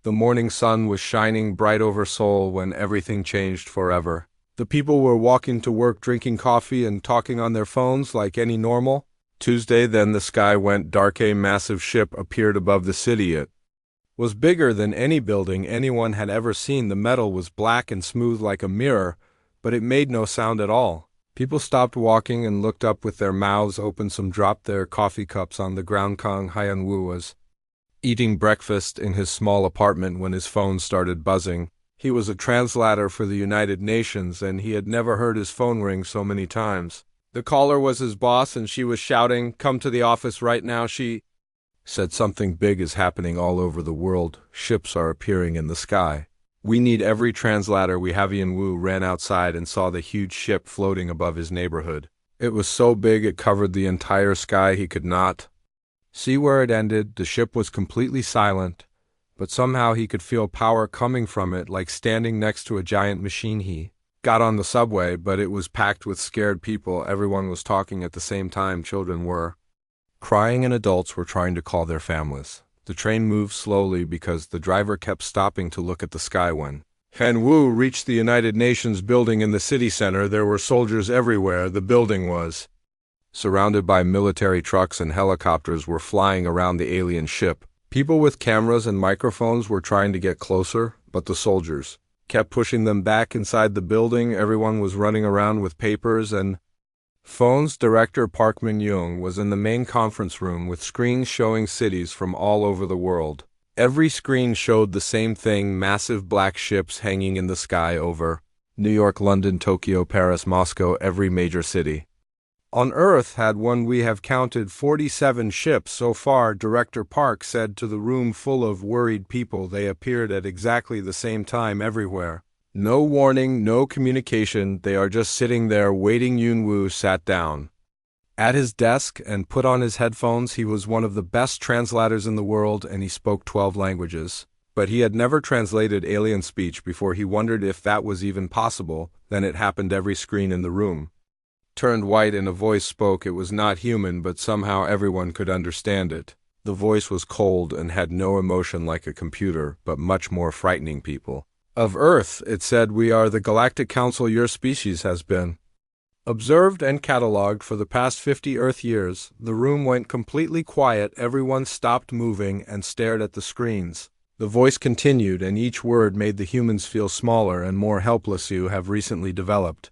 The morning sun was shining bright over Seoul when everything changed forever. The people were walking to work drinking coffee and talking on their phones like any normal. Tuesday, then the sky went dark. A massive ship appeared above the city. It was bigger than any building anyone had ever seen. The metal was black and smooth like a mirror, but it made no sound at all. People stopped walking and looked up with their mouths open. Some dropped their coffee cups on the ground. Kang Hyun-woo was eating breakfast in his small apartment when his phone started buzzing. He was a translator for the United Nations, and he had never heard his phone ring so many times. The caller was his boss, and she was shouting, "Come to the office right now." She said, "Something big is happening all over the world. Ships are appearing in the sky. We need every translator we have." Hyun-woo ran outside and saw the huge ship floating above his neighborhood. It was so big it covered the entire sky. He could not see where it ended. The ship was completely silent, but somehow he could feel power coming from it, like standing next to a giant machine. He got on the subway, but it was packed with scared people. Everyone was talking at the same time. Children were crying and adults were trying to call their families. The train moved slowly because the driver kept stopping to look at the sky. When Hyun-woo reached the United Nations building in the city center, there were soldiers everywhere. The building was surrounded by military trucks, and helicopters were flying around the alien ship. People with cameras and microphones were trying to get closer, but the soldiers kept pushing them back inside the building. Everyone was running around with papers and phones. Director Park Min-young was in the main conference room with screens showing cities from all over the world. Every screen showed the same thing: massive black ships hanging in the sky over New York, London, Tokyo, Paris, Moscow. Every major city on Earth had one. "We have counted 47 ships so far," Director Park said to the room full of worried people. "They appeared at exactly the same time everywhere. No warning, no communication. They are just sitting there waiting." Hyun-woo sat down at his desk and put on his headphones. He was one of the best translators in the world, and he spoke 12 languages. But he had never translated alien speech before. He wondered if that was even possible. Then it happened. Every screen in the room turned white and a voice spoke. It was not human, but somehow everyone could understand it. The voice was cold and had no emotion like a computer, but much more frightening. "People of Earth," it said, "we are the Galactic Council. Your species has been observed and catalogued for the past 50 Earth years." The room went completely quiet. Everyone stopped moving and stared at the screens. The voice continued, and each word made the humans feel smaller and more helpless. "You have recently developed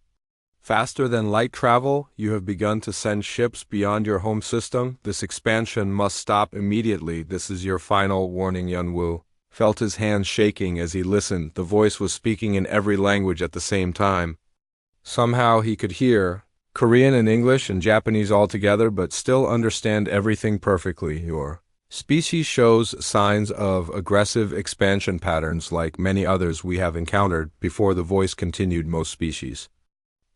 faster than light travel. You have begun to send ships beyond your home system. This expansion must stop immediately. This is your final warning." Hyun-woo felt his hands shaking as he listened. The voice was speaking in every language at the same time. Somehow he could hear Korean and English and Japanese all together, but still understand everything perfectly. "Your species shows signs of aggressive expansion patterns like many others we have encountered before." The voice continued. "Most species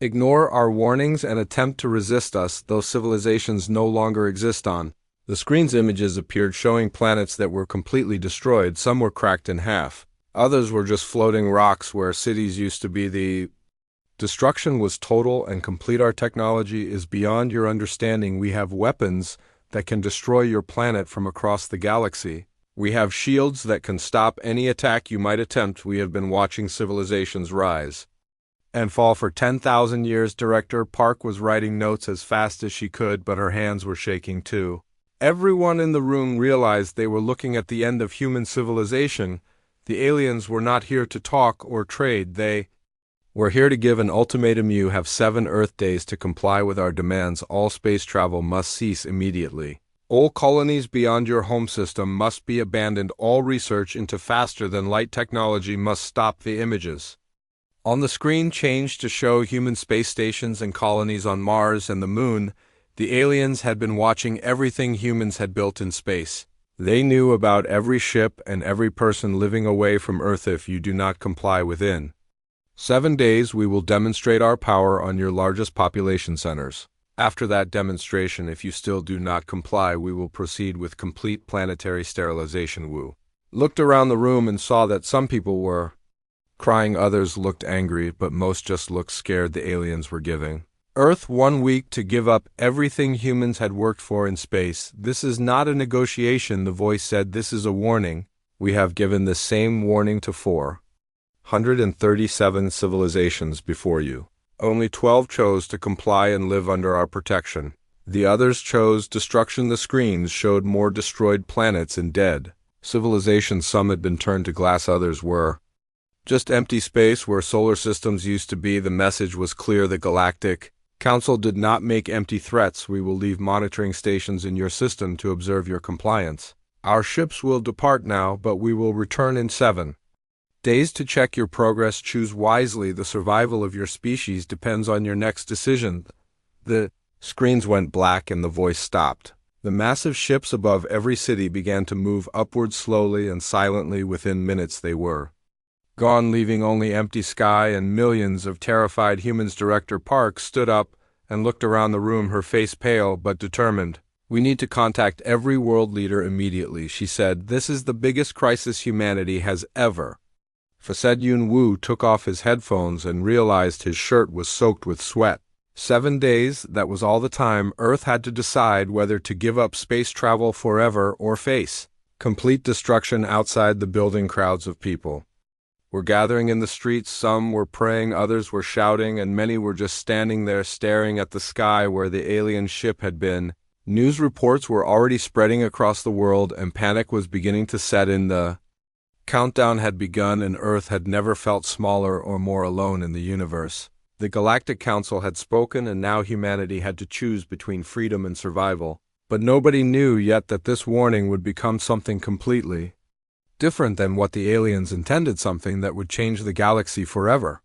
ignore our warnings and attempt to resist us. Those civilizations no longer exist on the screen's images appeared showing planets that were completely destroyed. Some were cracked in half. Others were just floating rocks where cities used to be. The destruction was total and complete. Our technology is beyond your understanding. We have weapons that can destroy your planet from across the galaxy. We have shields that can stop any attack you might attempt. We have been watching civilizations rise and fall for 10,000 years." Director Park was writing notes as fast as she could, but her hands were shaking too. Everyone in the room realized they were looking at the end of human civilization. The aliens were not here to talk or trade. They were here to give an ultimatum. "You have 7 Earth days to comply with our demands. All space travel must cease immediately. All colonies beyond your home system must be abandoned. All research into faster than light technology must stop." The images on the screen changed to show human space stations and colonies on Mars and the Moon. The aliens had been watching everything humans had built in space. They knew about every ship and every person living away from Earth. "If you do not comply within 7 days, we will demonstrate our power on your largest population centers. After that demonstration, if you still do not comply, we will proceed with complete planetary sterilization." Wu looked around the room and saw that some people were crying, others looked angry, but most just looked scared. The aliens were giving Earth 1 week to give up everything humans had worked for in space. "This is not a negotiation," the voice said. "This is a warning. We have given the same warning to 437 civilizations before you. Only 12 chose to comply and live under our protection. The others chose destruction. The screens showed more destroyed planets and dead civilizations. Some had been turned to glass, others were just empty space where solar systems used to be. The message was clear. The Galactic Council did not make empty threats. We will leave monitoring stations in your system to observe your compliance. Our ships will depart now, but we will return in 7 days to check your progress. Choose wisely. The survival of your species depends on your next decision. The screens went black and the voice stopped. The massive ships above every city began to move upward slowly and silently. Within minutes they were gone, leaving only empty sky and millions of terrified humans. Director Park stood up and looked around the room, her face pale but determined. We need to contact every world leader immediately, she said. This is the biggest crisis humanity has ever faced. Yun Wu took off his headphones and realized his shirt was soaked with sweat. 7 days, that was all the time. Earth had to decide whether to give up space travel forever or face complete destruction. Outside the building, crowds of people were gathering in the streets. Some were praying, others were shouting, and many were just standing there staring at the sky where the alien ship had been. News reports were already spreading across the world, and panic was beginning to set in. The countdown had begun, and Earth had never felt smaller or more alone in the universe. The Galactic Council had spoken, and now humanity had to choose between freedom and survival. But nobody knew yet that this warning would become something completely different than what the aliens intended, something that would change the galaxy forever.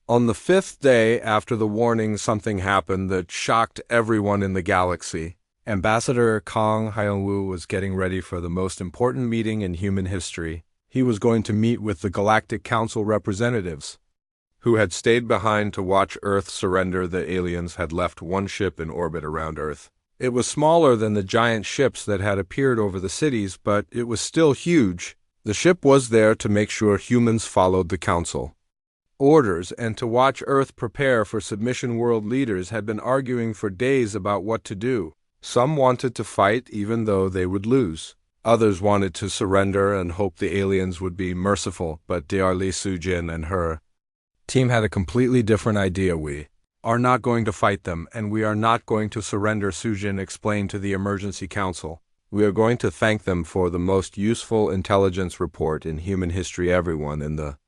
On the 5th day after the warning, something happened that shocked everyone in the galaxy. Ambassador Kang Hyung-woo was getting ready for the most important meeting in human history. He was going to meet with the Galactic Council representatives, who had stayed behind to watch Earth surrender. The aliens had left one ship in orbit around Earth. It was smaller than the giant ships that had appeared over the cities, but it was still huge. The ship was there to make sure humans followed the Council orders and to watch Earth prepare for submission. World leaders had been arguing for days about what to do. Some wanted to fight even though they would lose. Others wanted to surrender and hope the aliens would be merciful, but Li Sujin and her team had a completely different idea. We are not going to fight them, and we are not going to surrender, Sujin explained to the Emergency Council. We are going to thank them for the most useful intelligence report in human history. Everyone in the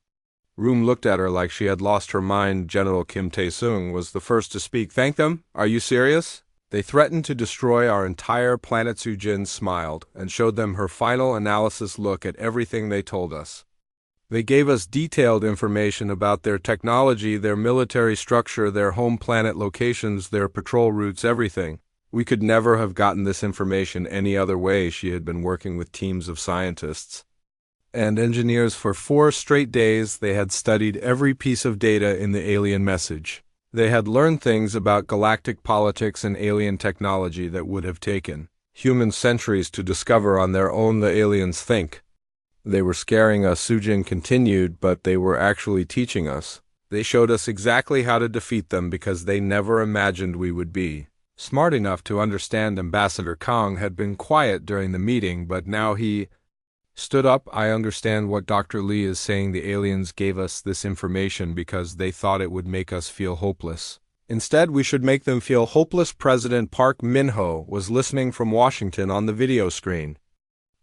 room looked at her like she had lost her mind. General Kim Tae-sung was the first to speak. Thank them? Are you serious? They threatened to destroy our entire planet. Sujin smiled and showed them her final analysis. Look at everything they told us. They gave us detailed information about their technology, their military structure, their home planet locations, their patrol routes, everything. We could never have gotten this information any other way. She had been working with teams of scientists and engineers for 4 straight days. They had studied every piece of data in the alien message. They had learned things about galactic politics and alien technology that would have taken human centuries to discover on their own. The aliens think they were scaring us, Sujin continued, but they were actually teaching us. They showed us exactly how to defeat them because they never imagined we would be smart enough to understand. Ambassador Kang had been quiet during the meeting, but now he stood up. I understand what Dr. Lee is saying. The aliens gave us this information because they thought it would make us feel hopeless. Instead, we should make them feel hopeless. President Park Min-ho was listening from Washington on the video screen.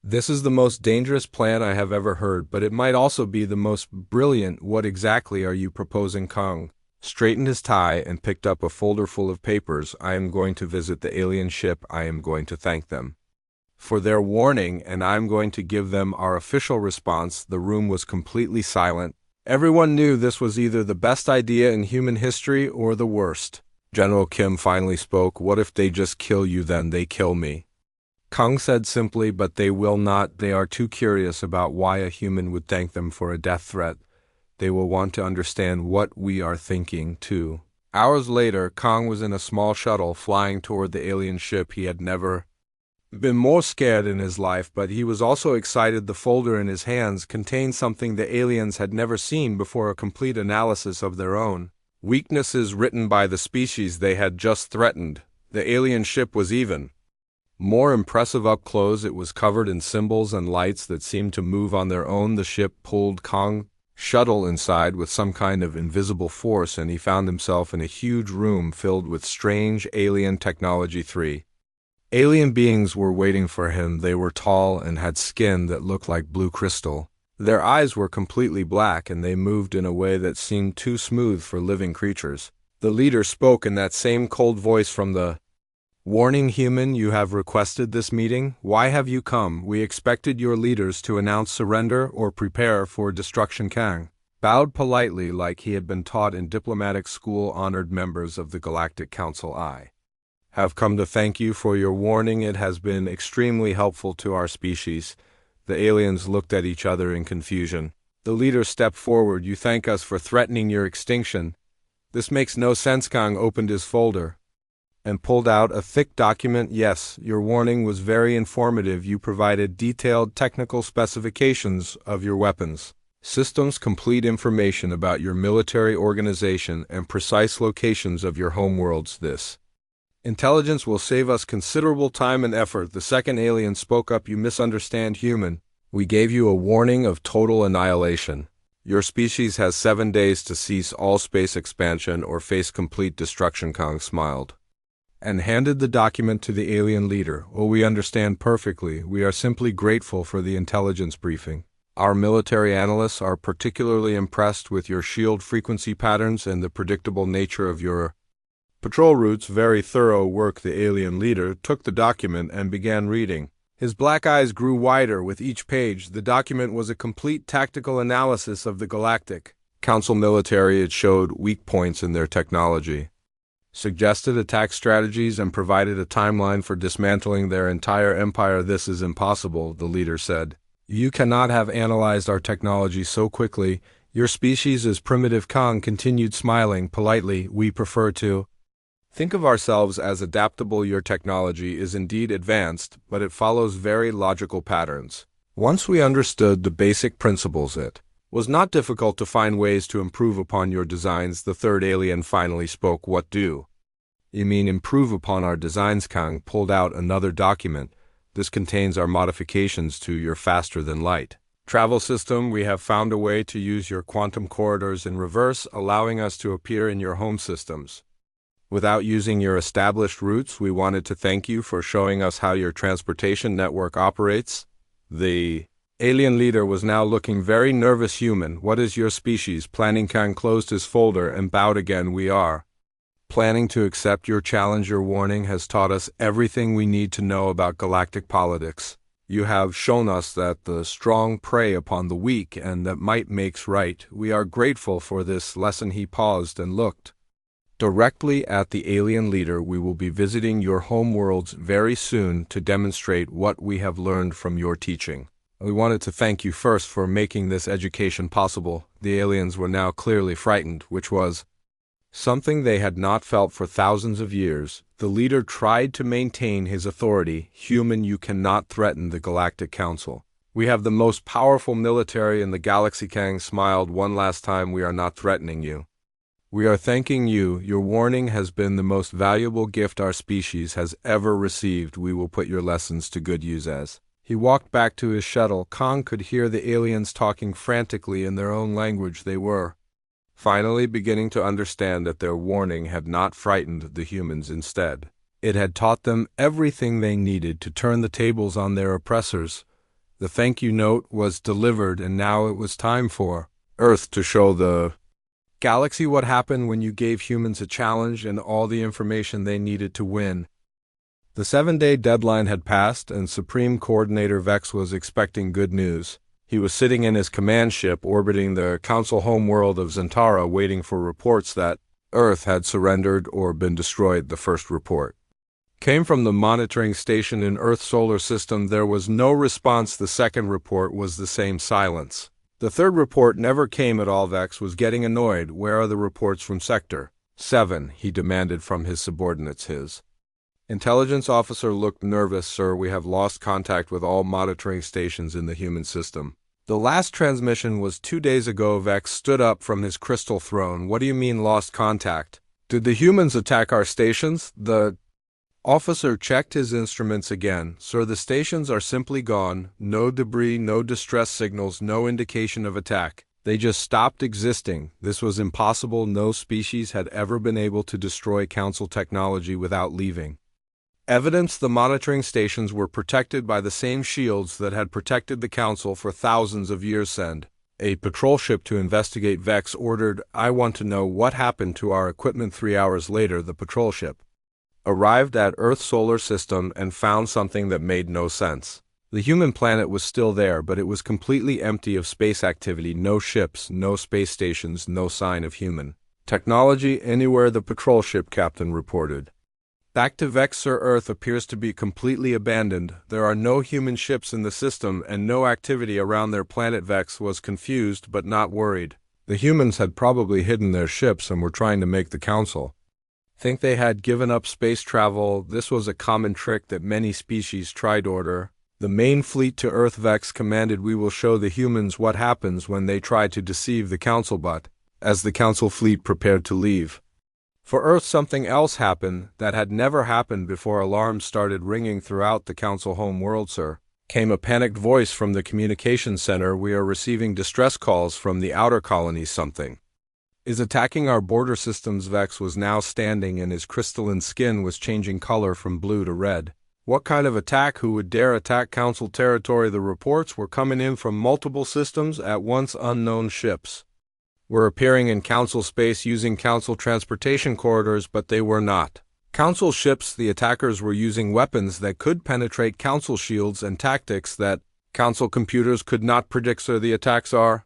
This is the most dangerous plan I have ever heard, but it might also be the most brilliant. What exactly are you proposing? Kang straightened his tie and picked up a folder full of papers. I am going to visit the alien ship. I am going to thank them for their warning, and I am going to give them our official response. The room was completely silent. Everyone knew this was either the best idea in human history or the worst. General Kim finally spoke. What if they just kill you? Then they kill me, Kang said simply, but they will not. They are too curious about why a human would thank them for a death threat. They will want to understand what we are thinking, too. Hours later, Kang was in a small shuttle flying toward the alien ship. He had never been more scared in his life, but he was also excited. The folder in his hands contained something the aliens had never seen before, a complete analysis of their own weaknesses written by the species they had just threatened. The alien ship was even More impressive up close, it was covered in symbols and lights that seemed to move on their own. The ship pulled Kong shuttle inside with some kind of invisible force, and he found himself in a huge room filled with strange alien technology. 3 alien beings were waiting for him. They were tall and had skin that looked like blue crystal. Their eyes were completely black, and they moved in a way that seemed too smooth for living creatures. The leader spoke in that same cold voice from the "Warning, human, you have requested this meeting. Why have you come? We expected your leaders to announce surrender or prepare for destruction." Kang bowed politely like he had been taught in diplomatic school. Honored members of the Galactic Council, I have come to thank you for your warning. It has been extremely helpful to our species. The aliens looked at each other in confusion. The leader stepped forward. "You thank us for threatening your extinction? This makes no sense." Kang opened his folder and pulled out a thick document. "Yes, your warning was very informative. You provided detailed technical specifications of your weapons systems, complete information about your military organization, and precise locations of your homeworlds. This intelligence will save us considerable time and effort." The second alien spoke up. "You misunderstand, human. We gave you a warning of total annihilation. Your species has 7 days to cease all space expansion or face complete destruction." Kang smiled and handed the document to the alien leader. "Oh, we understand perfectly. We are simply grateful for the intelligence briefing. Our military analysts are particularly impressed with your shield frequency patterns and the predictable nature of your patrol routes." "Very thorough work." The alien leader took the document and began reading. His black eyes grew wider with each page. The document was a complete tactical analysis of the Galactic Council military. It showed weak points in their technology, suggested attack strategies, and provided a timeline for dismantling their entire empire. "This is impossible," the leader said. "You cannot have analyzed our technology so quickly. Your species is primitive." Kang continued, smiling politely. "We prefer to think of ourselves as adaptable. Your technology is indeed advanced, but it follows very logical patterns. Once we understood the basic principles, it was not difficult to find ways to improve upon your designs." The third alien finally spoke. "What do you mean, improve upon our designs?" Kang pulled out another document. "This contains our modifications to your faster-than-light travel system. We have found a way to use your quantum corridors in reverse, allowing us to appear in your home systems without using your established routes. We wanted to thank you for showing us how your transportation network operates." The alien leader was now looking very nervous. "Human, what is your species planning?" Kang closed his folder and bowed again. "We are planning to accept your challenge. Your warning has taught us everything we need to know about galactic politics. You have shown us that the strong prey upon the weak and that might makes right. We are grateful for this lesson." He paused and looked directly at the alien leader. "We will be visiting your home worlds very soon to demonstrate what we have learned from your teaching. We wanted to thank you first for making this education possible." The aliens were now clearly frightened, which was something they had not felt for thousands of years. The leader tried to maintain his authority. "Human, you cannot threaten the Galactic Council. We have the most powerful military in the galaxy." Kang smiled one last time. "We are not threatening you. We are thanking you. Your warning has been the most valuable gift our species has ever received. We will put your lessons to good use." As he walked back to his shuttle, Kang could hear the aliens talking frantically in their own language. They were finally beginning to understand that their warning had not frightened the humans. Instead, it had taught them everything they needed to turn the tables on their oppressors. The thank you note was delivered, and now it was time for Earth to show the galaxy what happened when you gave humans a challenge and all the information they needed to win. The 7-day deadline had passed, and Supreme Coordinator Vex was expecting good news. He was sitting in his command ship orbiting the Council homeworld of Zentara, waiting for reports that Earth had surrendered or been destroyed. The first report came from the monitoring station in Earth's solar system. There was no response. The second report was the same silence. The third report never came at all. Vex was getting annoyed. "Where are the reports from Sector 7? He demanded from his subordinates. His intelligence officer looked nervous. "Sir, we have lost contact with all monitoring stations in the human system. The last transmission was 2 days ago." Vex stood up from his crystal throne. "What do you mean, lost contact? Did the humans attack our stations?" The Officer checked his instruments again. Sir, the stations are simply gone. No debris, no distress signals, no indication of attack. They just stopped existing. This was impossible. No species had ever been able to destroy Council technology without leaving. Evidence: the monitoring stations were protected by the same shields that had protected the Council for thousands of years. Send a patrol ship to investigate. Vex ordered. I want to know what happened to our equipment. 3 hours later, the patrol ship arrived at Earth's solar system and found something that made no sense. The human planet was still there, but it was completely empty of space activity. No ships, no space stations, no sign of human technology anywhere. The patrol ship captain reported. Back to Vex, Sir. Earth appears to be completely abandoned. There are no human ships in the system and no activity around their planet. Vex was confused but not worried. The humans had probably hidden their ships and were trying to make the Council think they had given up space travel. This was a common trick that many species tried. Order the main fleet to Earth. Vex commanded. We will show the humans what happens when they try to deceive the Council. But as the Council fleet prepared to leave for Earth, something else happened that had never happened before. Alarms started ringing throughout the Council home world. Sir, came a panicked voice from the communications center. We are receiving distress calls from the outer colonies. Something is attacking our border systems. Vex was now standing and his crystalline skin was changing color from blue to red. What kind of attack? Who would dare attack Council territory? The reports were coming in from multiple systems at once. Unknown ships were appearing in Council space using Council transportation corridors, but they were not Council ships. The attackers were using weapons that could penetrate Council shields and tactics that Council computers could not predict. Sir, the attacks are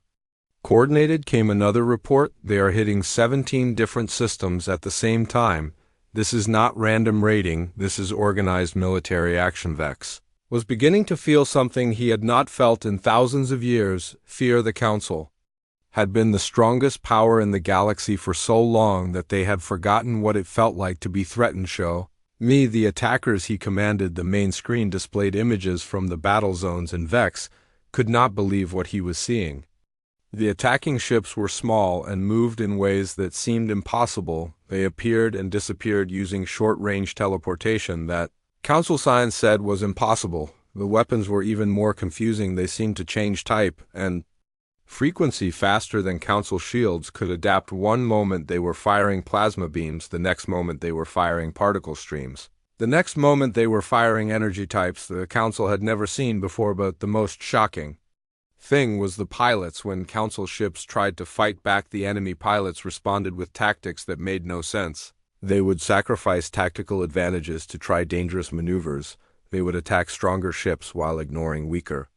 coordinated. Came another report. They are hitting 17 different systems at the same time. This is not random raiding, this is organized military action. Vex was beginning to feel something he had not felt in thousands of years. Fear. The Council had been the strongest power in the galaxy for so long that they had forgotten what it felt like to be threatened. Show me the attackers, he commanded. The main screen displayed images from the battle zones and Vex could not believe what he was seeing. The attacking ships were small and moved in ways that seemed impossible. They appeared and disappeared using short-range teleportation that Council science said was impossible. The weapons were even more confusing. They seemed to change type and frequency faster than Council shields could adapt. One moment they were firing plasma beams, the next moment they were firing particle streams. The next moment they were firing energy types the Council had never seen before. But the most shocking thing was the pilots. When Council ships tried to fight back, the enemy pilots responded with tactics that made no sense. They would sacrifice tactical advantages to try dangerous maneuvers. They would attack stronger ships while ignoring weaker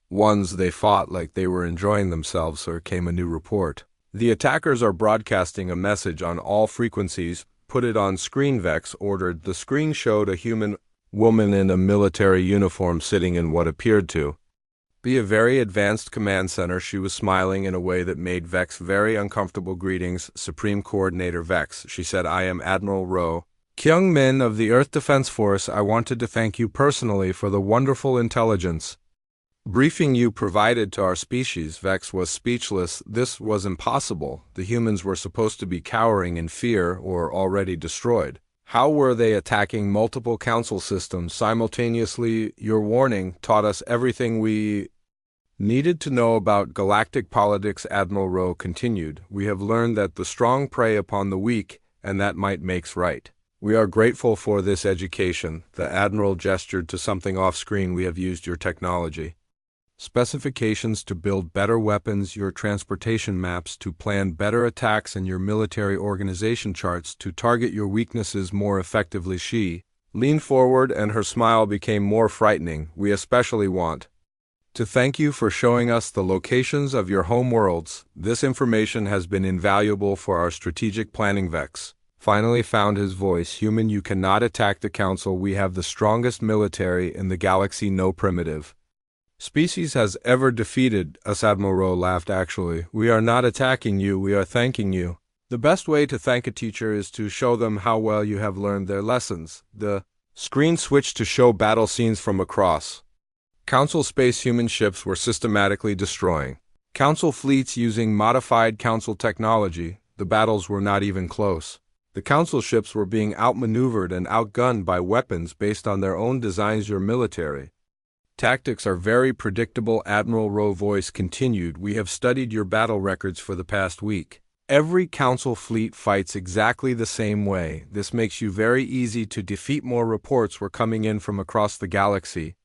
ones. They fought like they were enjoying themselves. Or came a new report. The attackers are broadcasting a message on all frequencies. Put it on screen. Vex ordered. The screen showed a human woman in a military uniform sitting in what appeared to be a very advanced command center. She was smiling in a way that made Vex very uncomfortable. Greetings, Supreme Coordinator Vex, she said. I am Admiral Ro Kyung-min of the Earth Defense Force. I wanted to thank you personally for the wonderful intelligence briefing you provided to our species. Vex was speechless. This was impossible. The humans were supposed to be cowering in fear or already destroyed. How were they attacking multiple Council systems simultaneously? Your warning taught us everything we needed to know about galactic politics. Admiral Ro continued. We have learned that the strong prey upon the weak, and that might makes right. We are grateful for this education. The Admiral gestured to something off-screen. We have used your technology specifications to build better weapons, your transportation maps to plan better attacks, and your military organization charts to target your weaknesses more effectively. She leaned forward and her smile became more frightening. We especially want to thank you for showing us the locations of your home worlds. This information has been invaluable for our strategic planning. Vex finally found his voice. Human, you cannot attack the Council. We have the strongest military in the galaxy. No primitive species has ever defeated us. Admiral Ro laughed. Actually, we are not attacking you, we are thanking you. The best way to thank a teacher is to show them how well you have learned their lessons. The screen switched to show battle scenes from across Council space. Human ships were systematically destroying Council fleets using modified Council technology. The battles were not even close. The council ships were being outmaneuvered and outgunned by weapons based on their own designs. Your military tactics are very predictable, Admiral Rowe voice continued. We have studied your battle records for the past week. Every council fleet fights exactly the same way. This makes you very easy to defeat. More reports were coming in from across the galaxy.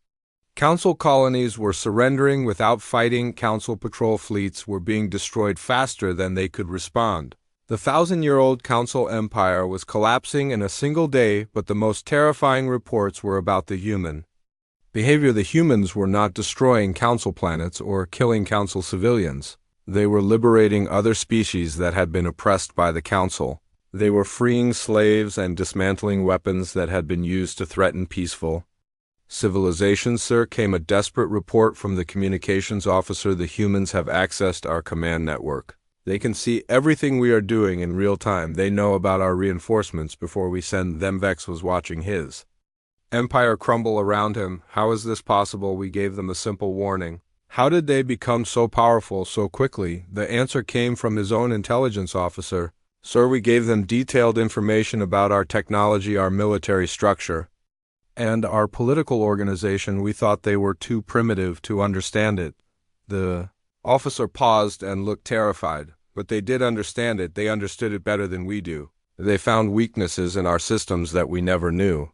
Council colonies were surrendering without fighting. Council patrol fleets were being destroyed faster than they could respond. The 1,000-year-old Council Empire was collapsing in a single day, but the most terrifying reports were about the human behavior. The humans were not destroying Council planets or killing Council civilians. They were liberating other species that had been oppressed by the Council. They were freeing slaves and dismantling weapons that had been used to threaten peaceful civilizations. Sir, came a desperate report from the communications officer. The humans have accessed our command network. They can see everything we are doing in real time. They know about our reinforcements before we send them. Vex was watching his empire crumble around him. How is this possible? We gave them a simple warning. How did they become so powerful so quickly? The answer came from his own intelligence officer. Sir, we gave them detailed information about our technology, our military structure, and our political organization. We thought they were too primitive to understand it. The officer paused and looked terrified. But they did understand it. They understood it better than we do. They found weaknesses in our systems that we never knew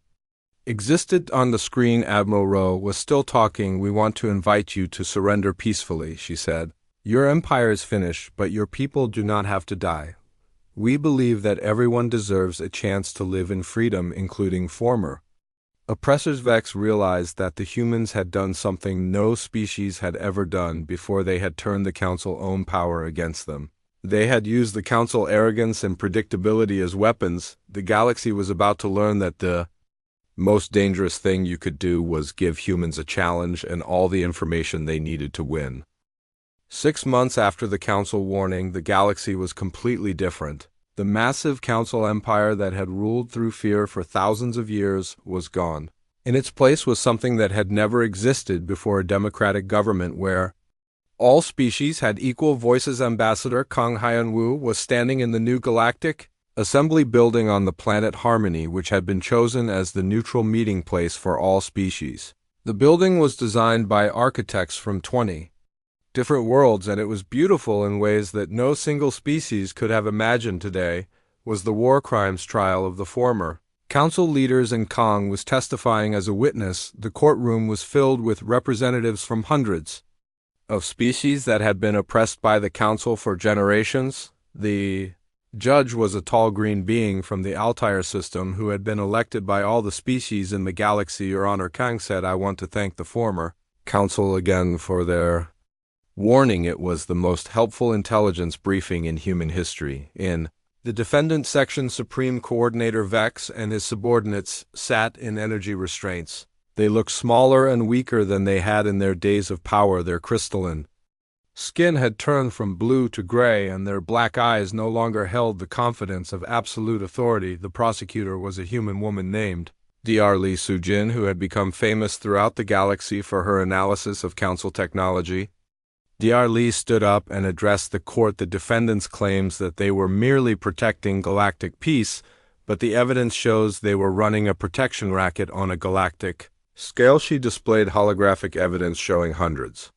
existed. On the screen, Admiral Rowe was still talking. We want to invite you to surrender peacefully, she said. Your empire is finished, but your people do not have to die. We believe that everyone deserves a chance to live in freedom, including former oppressors. Vex realized that the humans had done something no species had ever done before. They had turned the Council's own power against them. They had used the Council's arrogance and predictability as weapons. The galaxy was about to learn that the most dangerous thing you could do was give humans a challenge and all the information they needed to win. 6 months after the Council warning, the galaxy was completely different. The massive Council empire that had ruled through fear for thousands of years was gone. In its place was something that had never existed before: a democratic government where all species had equal voices. Ambassador Kang Hyun-woo was standing in the new Galactic assembly building on the planet Harmony, which had been chosen as the neutral meeting place for all species. The building was designed by architects from 20 different worlds, and it was beautiful in ways that no single species could have imagined. Today was the war crimes trial of the former Council leaders, and Kang was testifying as a witness. The courtroom was filled with representatives from hundreds of species that had been oppressed by the Council for generations. The judge was a tall green being from the Altair system who had been elected by all the species in the galaxy. Your Honor, Kang said, I want to thank the former Council again for their warning. It was the most helpful intelligence briefing in human history. In the defendant section, Supreme Coordinator Vex and his subordinates sat in energy restraints. They looked smaller and weaker than they had in their days of power. Their crystalline skin had turned from blue to gray, and their black eyes no longer held the confidence of absolute authority. The prosecutor was a human woman named Dr. Lee Soo-jin, who had become famous throughout the galaxy for her analysis of Council technology. Dr. Lee stood up and addressed the court. The defendants' claims that they were merely protecting galactic peace, but the evidence shows they were running a protection racket on a galactic scale. She displayed holographic evidence showing hundreds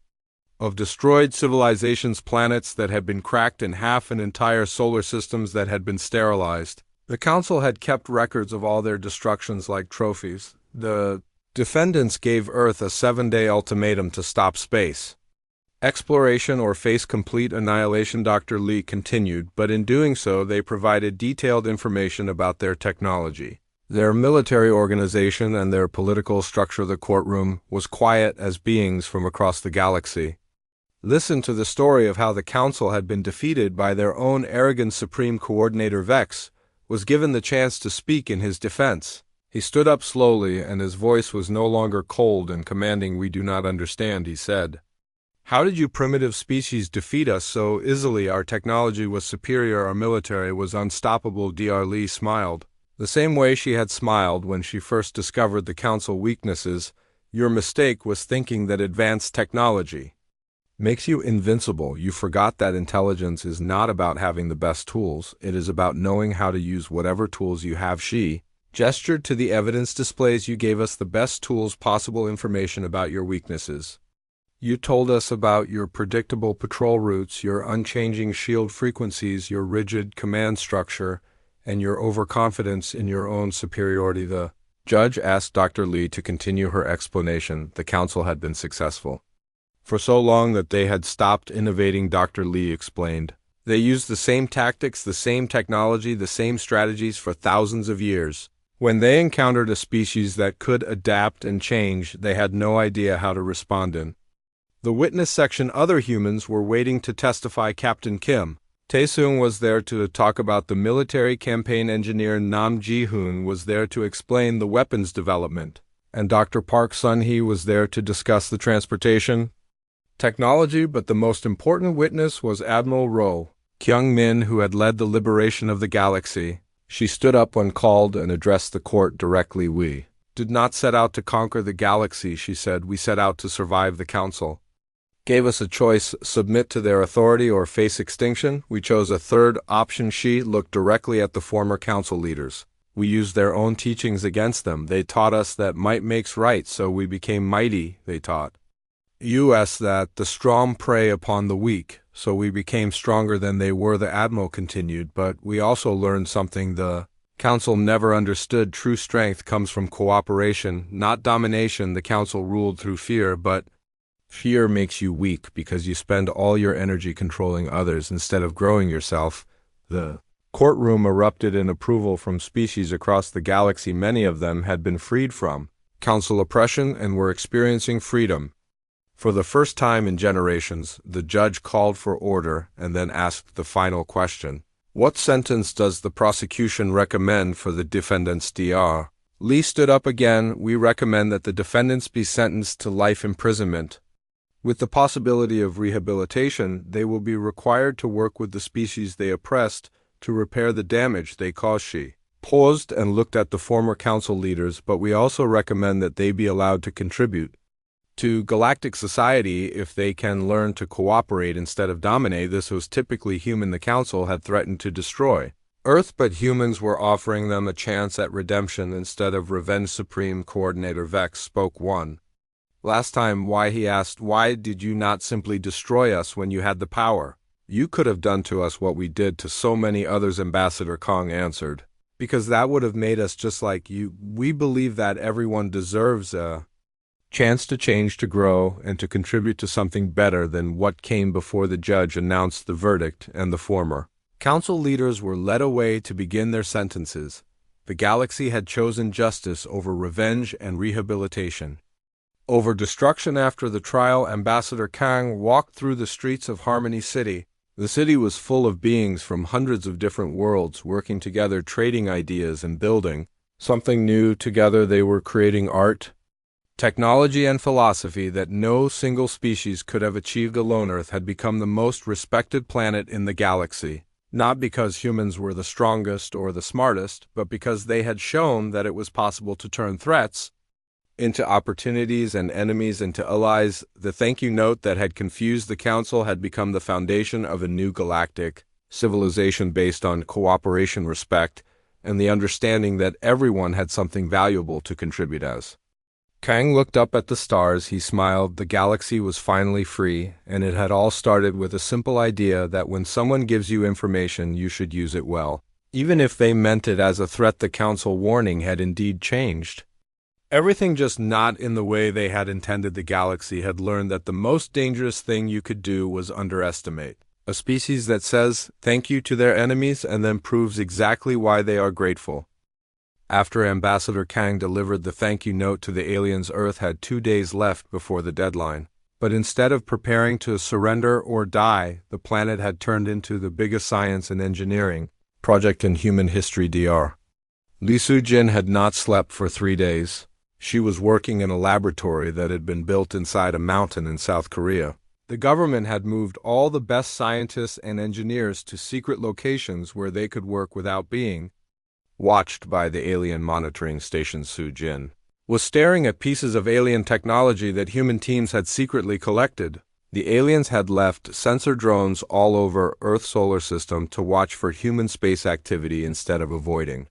of destroyed civilizations, planets that had been cracked in half, and entire solar systems that had been sterilized. The Council had kept records of all their destructions like trophies. The defendants gave Earth a 7-day ultimatum to stop space exploration or face complete annihilation. Dr. Lee continued, but in doing so they provided detailed information about their technology, their military organization, and their political structure. The courtroom was quiet as beings from across the galaxy listened to the story of how the Council had been defeated by their own arrogant Supreme Coordinator. Vex was given the chance to speak in his defense. He stood up slowly, and his voice was no longer cold and commanding. We do not understand, he said. How did you primitive species defeat us so easily? Our technology was superior, our military was unstoppable. Dr. Lee smiled, the same way she had smiled when she first discovered the Council weaknesses. Your mistake was thinking that advanced technology Makes you invincible. You forgot that intelligence is not about having the best tools. It is about knowing how to use whatever tools you have. She gestured to the evidence displays. You gave us the best tools possible, information about your weaknesses. You told us about your predictable patrol routes, your unchanging shield frequencies, your rigid command structure, and your overconfidence in your own superiority. The judge asked Dr. Lee to continue her explanation. The council had been successful for so long that they had stopped innovating, Dr. Lee explained. They used the same tactics, the same technology, the same strategies for thousands of years. When they encountered a species that could adapt and change, they had no idea how to respond in. The witness section, other humans were waiting to testify. Captain Kim Tae-sung was there to talk about the military campaign. Engineer Nam Ji-hoon was there to explain the weapons development. And Dr. Park Sun-hee was there to discuss the transportation technology, but the most important witness was Admiral Ro Kyung-min, who had led the liberation of the galaxy. She stood up when called and addressed the court directly. We did not set out to conquer the galaxy, she said. We set out to survive. The council gave us a choice: submit to their authority or face extinction. We chose a third option. She looked directly at the former council leaders. We used their own teachings against them. They taught us that might makes right, so we became mighty. They taught us that the strong prey upon the weak, so we became stronger than they were. The admiral continued, but we also learned something the council never understood. True strength comes from cooperation, not domination. The council ruled through fear, but fear makes you weak because you spend all your energy controlling others instead of growing yourself. The courtroom erupted in approval from species across the galaxy. Many of them had been freed from council oppression and were experiencing freedom. For the first time in generations, the judge called for order and then asked the final question. What sentence does the prosecution recommend for the defendants? Dr. Lee stood up again. We recommend that the defendants be sentenced to life imprisonment. With the possibility of rehabilitation, they will be required to work with the species they oppressed to repair the damage they caused. She paused and looked at the former council leaders, but we also recommend that they be allowed to contribute to galactic society if they can learn to cooperate instead of dominate. This was typically human. The council had threatened to destroy Earth, but humans were offering them a chance at redemption instead of revenge. Supreme Coordinator Vex spoke one last time. Why? He asked. Why did you not simply destroy us when you had the power? You could have done to us what we did to so many others. Ambassador Kong answered. Because that would have made us just like you. We believe that everyone deserves a chance to change, to grow, and to contribute to something better than what came before. The judge announced the verdict, and the former council leaders were led away to begin their sentences. The galaxy had chosen justice over revenge and rehabilitation over destruction. After the trial, Ambassador Kang walked through the streets of Harmony City. The city was full of beings from hundreds of different worlds, working together, trading ideas and building something new together. They were creating art, technology, and philosophy that no single species could have achieved alone. Earth had become the most respected planet in the galaxy, not because humans were the strongest or the smartest, but because they had shown that it was possible to turn threats into opportunities and enemies into allies. The thank you note that had confused the council had become the foundation of a new galactic civilization based on cooperation, respect, and the understanding that everyone had something valuable to contribute. As Kang looked up at the stars, he smiled. The galaxy was finally free, and it had all started with a simple idea that when someone gives you information, you should use it well, even if they meant it as a threat. The council warning had indeed changed everything, just not in the way they had intended. The galaxy had learned that the most dangerous thing you could do was underestimate a species that says thank you to their enemies and then proves exactly why they are grateful. After Ambassador Kang delivered the thank you note to the aliens, Earth had 2 days left before the deadline. But instead of preparing to surrender or die, the planet had turned into the biggest science and engineering project in human history. Dr. Lee Soo-jin had not slept for 3 days. She was working in a laboratory that had been built inside a mountain in South Korea. The government had moved all the best scientists and engineers to secret locations where they could work without being watched by the alien monitoring station. Soo-jin was staring at pieces of alien technology that human teams had secretly collected. The aliens had left sensor drones all over Earth's solar system to watch for human space activity instead of avoiding.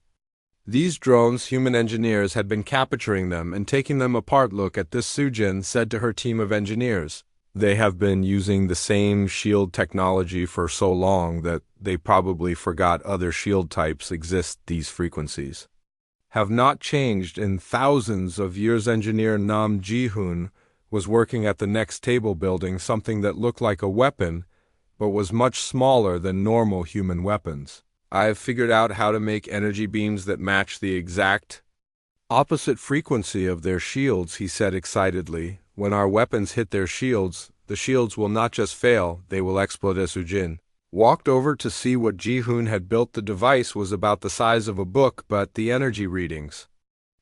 These drones, human engineers had been capturing them and taking them apart. Look at this, Sujin said to her team of engineers. They have been using the same shield technology for so long that they probably forgot other shield types exist. These frequencies have not changed in thousands of years. Engineer Nam Ji-hoon was working at the next table building something that looked like a weapon, but was much smaller than normal human weapons. I've figured out how to make energy beams that match the exact opposite frequency of their shields, he said excitedly. When our weapons hit their shields, the shields will not just fail, they will explode. Sujin walked over to see what Ji-hoon had built. The device was about the size of a book, but the energy readings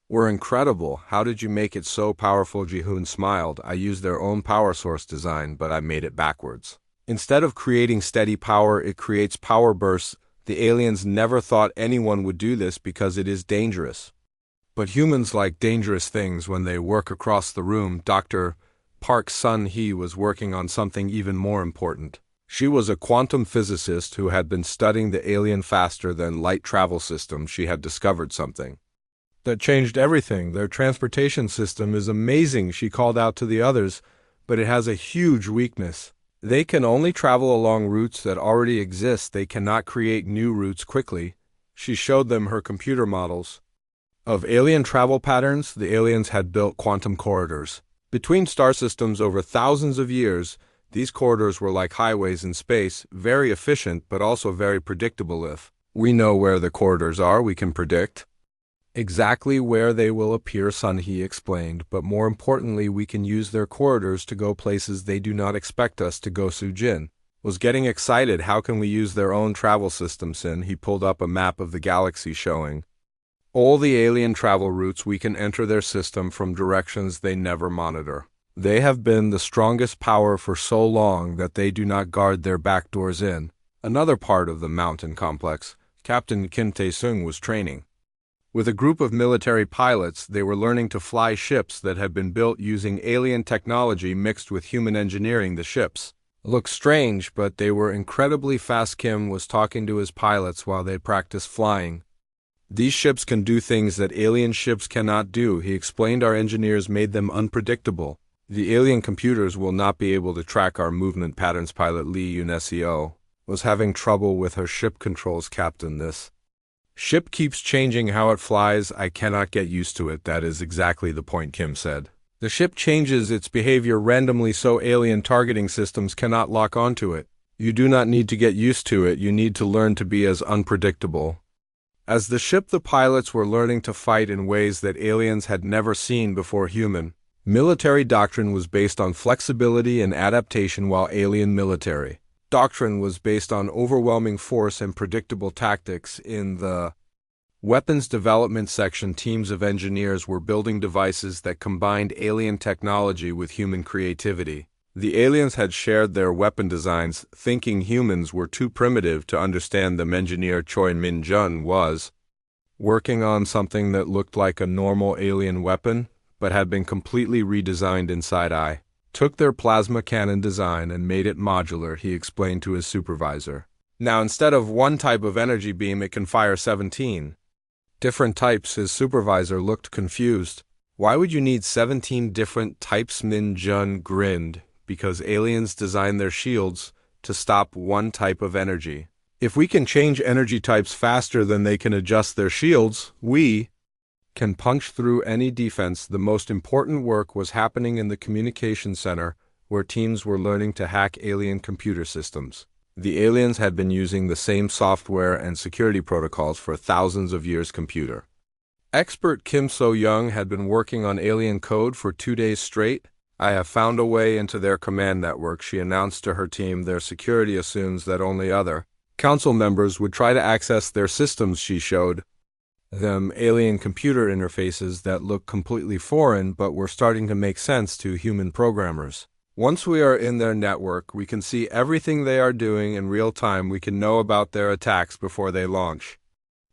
were incredible. How did you make it so powerful? Ji-hoon smiled. I used their own power source design, but I made it backwards. Instead of creating steady power, it creates power bursts. The aliens never thought anyone would do this because it is dangerous. But humans like dangerous things when they work. Across the room, Dr. Park Sun-hee was working on something even more important. She was a quantum physicist who had been studying the alien faster than light travel system. She had discovered something that changed everything. Their transportation system is amazing, she called out to the others, but it has a huge weakness. They can only travel along routes that already exist. They cannot create new routes quickly. She showed them her computer models of alien travel patterns. The aliens had built quantum corridors between star systems over thousands of years. These corridors were like highways in space, very efficient but also very predictable. If we know where the corridors are, we can predict exactly where they will appear, Sun-hee explained, but more importantly, we can use their corridors to go places they do not expect us to go. Sujin was getting excited. How can we use their own travel system, Sin? He pulled up a map of the galaxy showing all the alien travel routes. We can enter their system from directions they never monitor. They have been the strongest power for so long that they do not guard their back doors. In another part of the mountain complex, Captain Kim Tae-sung was training with a group of military pilots. They were learning to fly ships that had been built using alien technology mixed with human engineering. The ships looked strange, but they were incredibly fast. Kim was talking to his pilots while they practiced flying. These ships can do things that alien ships cannot do, he explained. Our engineers made them unpredictable. The alien computers will not be able to track our movement patterns. Pilot Lee Yuneseo was having trouble with her ship controls. Captain, this ship keeps changing how it flies. I cannot get used to it. That is exactly the point, Kim said. The ship changes its behavior randomly so alien targeting systems cannot lock onto it. You do not need to get used to it. You need to learn to be as unpredictable as the ship. The pilots were learning to fight in ways that aliens had never seen before. Human military doctrine was based on flexibility and adaptation, while alien military doctrine was based on overwhelming force and predictable tactics. In the weapons development section, teams of engineers were building devices that combined alien technology with human creativity. The aliens had shared their weapon designs, thinking humans were too primitive to understand them. Engineer Choi Min-jun was working on something that looked like a normal alien weapon, but had been completely redesigned inside. I took their plasma cannon design and made it modular, he explained to his supervisor. Now instead of one type of energy beam, it can fire 17 different types. His supervisor looked confused. Why would you need 17 different types? Min-jun grinned. Because aliens design their shields to stop one type of energy. If we can change energy types faster than they can adjust their shields, we can punch through any defense. The most important work was happening in the communication center, where teams were learning to hack alien computer systems. The aliens had been using the same software and security protocols for thousands of years. Computer expert Kim So-young had been working on alien code for 2 days straight. I have found a way into their command network, she announced to her team. Their security assumes that only other council members would try to access their systems. She showed them alien computer interfaces that look completely foreign but were starting to make sense to human programmers. Once we are in their network, we can see everything they are doing in real time. We can know about their attacks before they launch.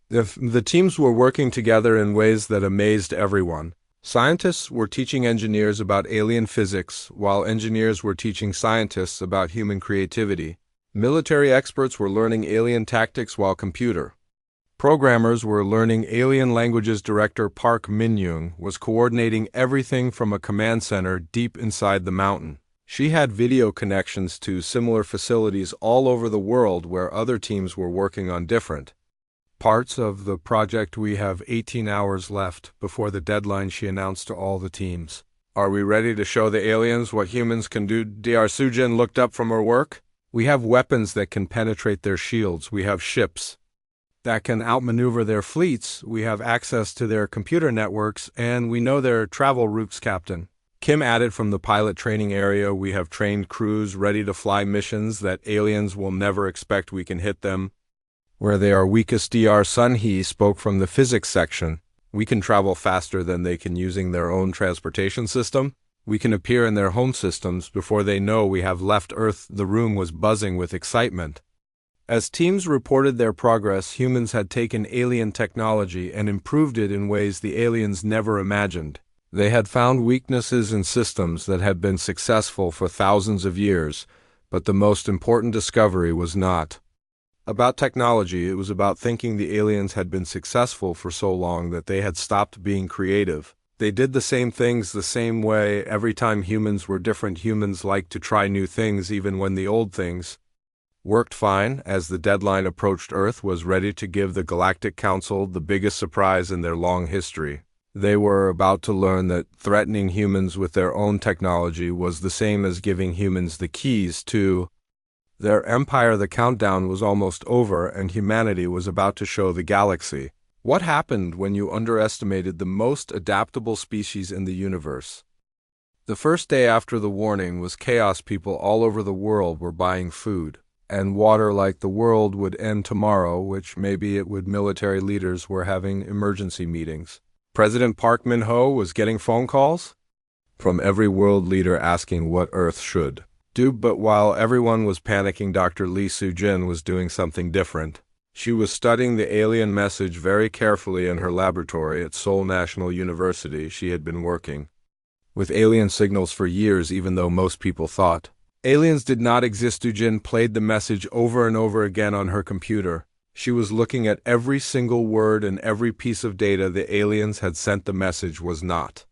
The teams were working together in ways that amazed everyone. Scientists were teaching engineers about alien physics, while engineers were teaching scientists about human creativity. Military experts were learning alien tactics while computer programmers were learning alien languages. Director Park Min-young was coordinating everything from a command center deep inside the mountain. She had video connections to similar facilities all over the world where other teams were working on different parts of the project. We have 18 hours left before the deadline, she announced to all the teams. Are we ready to show the aliens what humans can do? Dr. Sujin looked up from her work. We have weapons that can penetrate their shields. We have ships that can outmaneuver their fleets. We have access to their computer networks, and we know their travel routes, Captain. Kim added from the pilot training area, we have trained crews ready to fly missions that aliens will never expect. We can hit them where they are weakest. Dr. Sun Hee spoke from the physics section. We can travel faster than they can using their own transportation system. We can appear in their home systems before they know we have left Earth. The room was buzzing with excitement. As teams reported their progress, humans had taken alien technology and improved it in ways the aliens never imagined. They had found weaknesses in systems that had been successful for thousands of years, but the most important discovery was not about technology. It was about thinking. The aliens had been successful for so long that they had stopped being creative. They did the same things the same way every time. Humans were different. Humans liked to try new things even when the old things worked fine. As the deadline approached, Earth was ready to give the Galactic Council the biggest surprise in their long history. They were about to learn that threatening humans with their own technology was the same as giving humans the keys to their empire. The countdown was almost over, and humanity was about to show the galaxy what happened when you underestimated the most adaptable species in the universe. The first day after the warning was chaos. People all over the world were buying food and water like the world would end tomorrow, which maybe it would. Military leaders were having emergency meetings. President Park Min-ho was getting phone calls from every world leader asking what Earth should do. But while everyone was panicking, Dr. Lee Soo-jin was doing something different. She was studying the alien message very carefully in her laboratory at Seoul National University. She had been working with alien signals for years, even though most people thought aliens did not exist. Soo-jin played the message over and over again on her computer. She was looking at every single word and every piece of data the aliens had sent. The message was not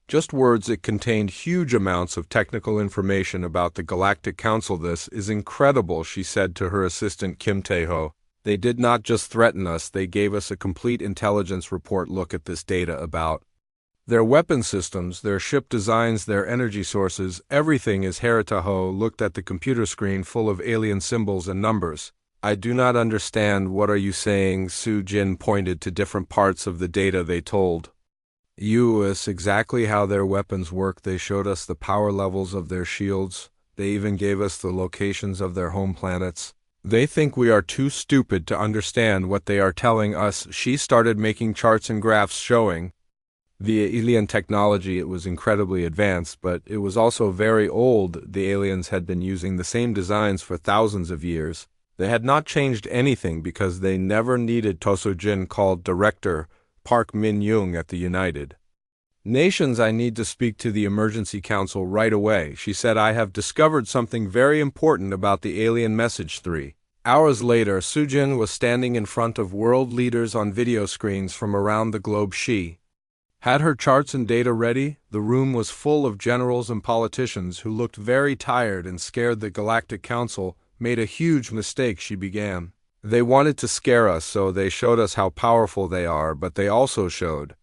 just words. It contained huge amounts of technical information about the Galactic Council. This is incredible, she said to her assistant Kim Tae-ho. They did not just threaten us, they gave us a complete intelligence report. Look at this data about their weapon systems, their ship designs, their energy sources. Everything is here. Tae-ho looked at the computer screen full of alien symbols and numbers. I do not understand. What are you saying? Soo-jin pointed to different parts of the data. They told us exactly how their weapons work. They showed us the power levels of their shields. They even gave us the locations of their home planets. They think we are too stupid to understand what they are telling us. She started making charts and graphs showing the alien technology. It was incredibly advanced, but it was also very old. The aliens had been using the same designs for thousands of years. They had not changed anything because they never needed to. Soo-jin called Director Park Min-young at the United Nations. I need to speak to the Emergency Council right away. She said, I have discovered something very important about the alien message. 3 hours later, Soo-jin was standing in front of world leaders on video screens from around the globe. She had her charts and data ready. The room was full of generals and politicians who looked very tired and scared. The Galactic Council made a huge mistake, she began. They wanted to scare us, so they showed us how powerful they are, but they also showed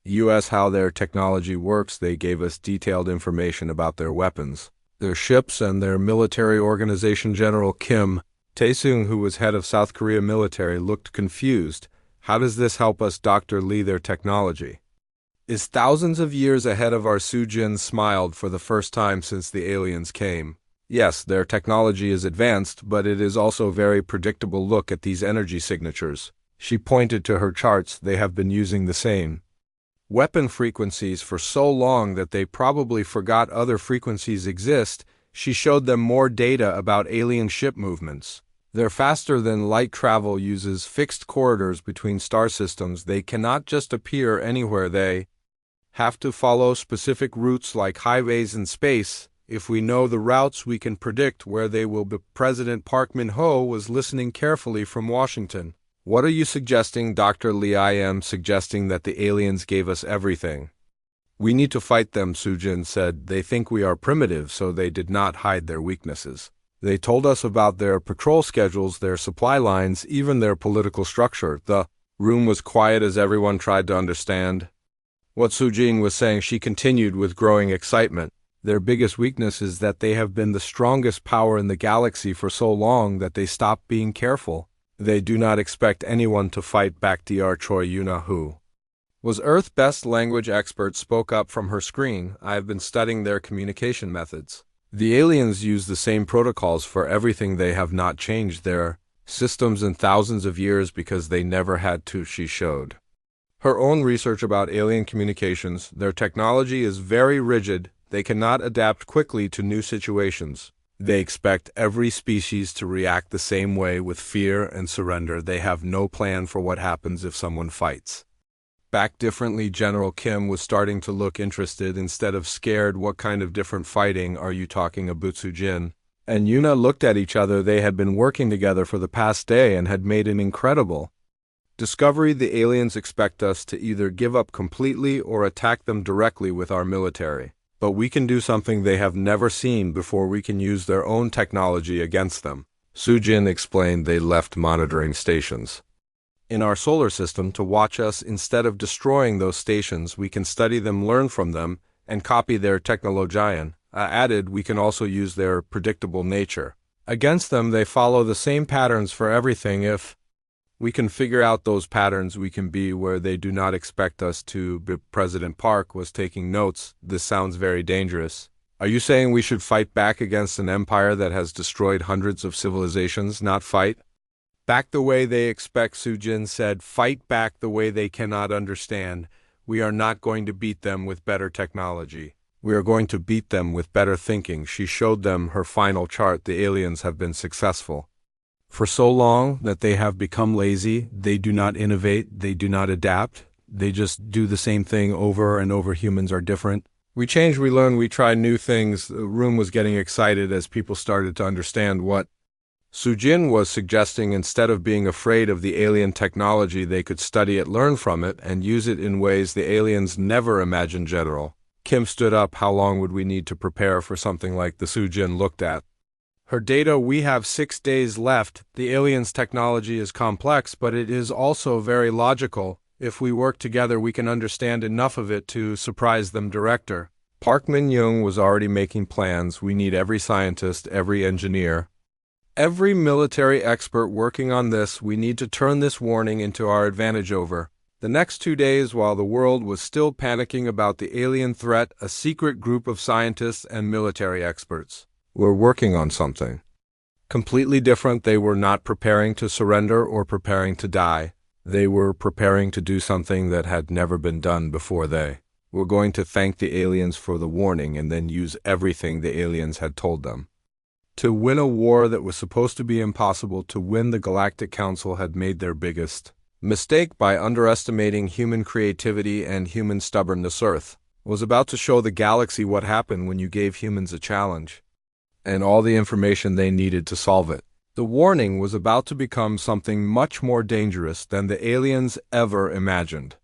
us how their technology works. They gave us detailed information about their weapons, their ships, and their military organization. General Kim Tae-seung, who was head of South Korea military, looked confused. How does this help us, Dr. Lee? Their technology is thousands of years ahead of our. Soo-jin smiled for the first time since the aliens came. Yes, their technology is advanced, but it is also very predictable. Look at these energy signatures. She pointed to her charts. They have been using the same weapon frequencies for so long that they probably forgot other frequencies exist. She showed them more data about alien ship movements. They're faster than light. Travel uses fixed corridors between star systems. They cannot just appear anywhere. They have to follow specific routes like highways in space. If we know the routes, we can predict where they will be. President Park Min-ho was listening carefully from Washington. What are you suggesting, Dr. Lee? I am suggesting that the aliens gave us everything. We need to fight them, Sujin said. They think we are primitive, so they did not hide their weaknesses. They told us about their patrol schedules, their supply lines, even their political structure. The room was quiet as everyone tried to understand what Sujin was saying. She continued with growing excitement. Their biggest weakness is that they have been the strongest power in the galaxy for so long that they stopped being careful. They do not expect anyone to fight back. Dr. Choi Yuna, who was Earth's best language expert, spoke up from her screen. I have been studying their communication methods. The aliens use the same protocols for everything. They have not changed their systems in thousands of years because they never had to, she showed her own research about alien communications. Their technology is very rigid. They cannot adapt quickly to new situations. They expect every species to react the same way, with fear and surrender. They have no plan for what happens if someone fights back differently. General Kim was starting to look interested instead of scared. What kind of different fighting are you talking about? Sujin and Yuna looked at each other. They had been working together for the past day and had made an incredible discovery. The aliens expect us to either give up completely or attack them directly with our military. But we can do something they have never seen before. We can use their own technology against them. Sujin explained. They left monitoring stations in our solar system to watch us. Instead of destroying those stations, we can study them, learn from them, and copy their technology. Added, we can also use their predictable nature against them. They follow the same patterns for everything. If we can figure out those patterns, we can be where they do not expect us to be. President Park was taking notes. This sounds very dangerous. Are you saying we should fight back against an empire that has destroyed hundreds of civilizations, not fight back the way they expect? Sujin said. Fight back the way they cannot understand. We are not going to beat them with better technology. We are going to beat them with better thinking. She showed them her final chart. The aliens have been successful for so long that they have become lazy. They do not innovate. They do not adapt. They just do the same thing over and over. Humans are different. We change, we learn, we try new things. The room was getting excited as people started to understand what Sujin was suggesting. Instead of being afraid of the alien technology, they could study it, learn from it, and use it in ways the aliens never imagined. General Kim stood up. How long would we need to prepare for something like the? Sujin looked at her data. We have 6 days left. The aliens' technology is complex, but it is also very logical. If we work together, we can understand enough of it to surprise them. Director Park Min-young was already making plans. We need every scientist, every engineer, every military expert working on this. We need to turn this warning into our advantage. Over the next 2 days, while the world was still panicking about the alien threat, a secret group of scientists and military experts were working on something completely different. They were not preparing to surrender or preparing to die. They were preparing to do something that had never been done before. They were going to thank the aliens for the warning and then use everything the aliens had told them to win a war that was supposed to be impossible to win. The Galactic Council had made their biggest mistake by underestimating human creativity and human stubbornness. Earth was about to show the galaxy what happened when you gave humans a challenge and all the information they needed to solve it. The warning was about to become something much more dangerous than the aliens ever imagined.